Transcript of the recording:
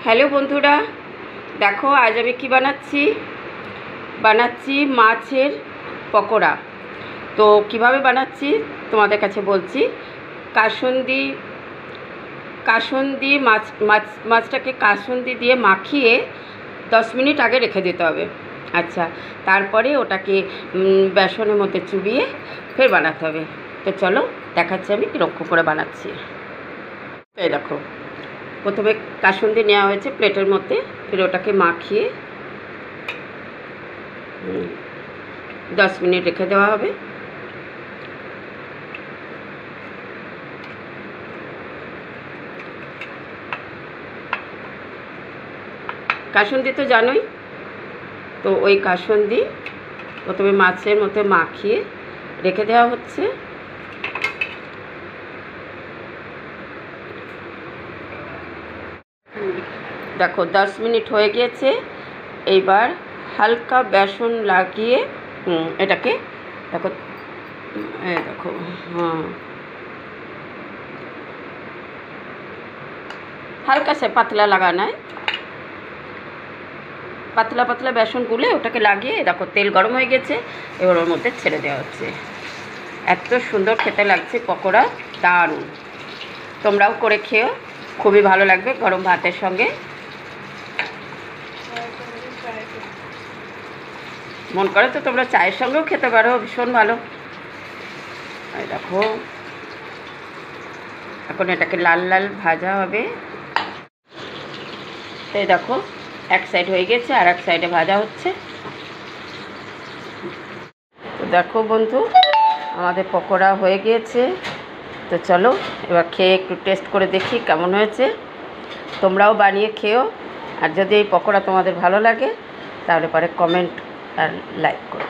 Hello বন্ধুরা, দেখো আজ আমি কি বানাচ্ছি মাছের পকোড়া। তো কিভাবে বানাচ্ছি তোমাদের কাছে বলছি। কাসুন্দি মাছটাকে কাসুন্দি দিয়ে মাখিয়ে 10 মিনিট আগে রেখে দিতে হবে। আচ্ছা, তারপরে ওটাকে বেসনের মধ্যে চুবিয়ে ফের বানাতে হবে। তো চলো দেখাচ্ছি আমি কীরকম করে বানাচ্ছি। এই দেখো, প্রথমে কাসুন্দি নেওয়া হয়েছে প্লেটের মধ্যে, ফের ওটাকে মাখিয়ে 10 মিনিট রেখে দেওয়া হবে। কাসুন্দি তো জানোই, তো ওই কাসুন্দি প্রথমে মাছের মধ্যে মাখিয়ে রেখে দেওয়া হচ্ছে। দেখো 10 মিনিট হয়ে গিয়েছে। এইবার হালকা বেসন লাগিয়ে এটাকে দেখো, দেখো হালকা সে পাতলা লাগানো है, পাতলা পাতলা বেসন গুলে ওটাকে লাগিয়ে দেখো তেল গরম হয়ে গেছে। এবার ওর মধ্যে ছেড়ে দেওয়া হচ্ছে। এত সুন্দর খেতে লাগছে পকোড়া, দারুণ। তোমরাও করে খেও, খুবই ভালো লাগবে গরম ভাতের সঙ্গে। মন করে তো তোমরা চায়ের সঙ্গেও খেতে পারো, ভীষণ ভালো। এই দেখো এখন এটাকে লাল লাল ভাজা হবে। এই দেখো এক সাইড হয়ে গেছে, আর এক সাইডে ভাজা হচ্ছে। তো দেখো বন্ধু, আমাদের পকোড়া হয়ে গিয়েছে। তো চলো এবার খেয়ে একটু টেস্ট করে দেখি কেমন হয়েছে। তোমরাও বানিয়ে খেও, আর যদি এই পকোড়া তোমাদের ভালো লাগে তাহলে পরে কমেন্ট আর লাইক করো।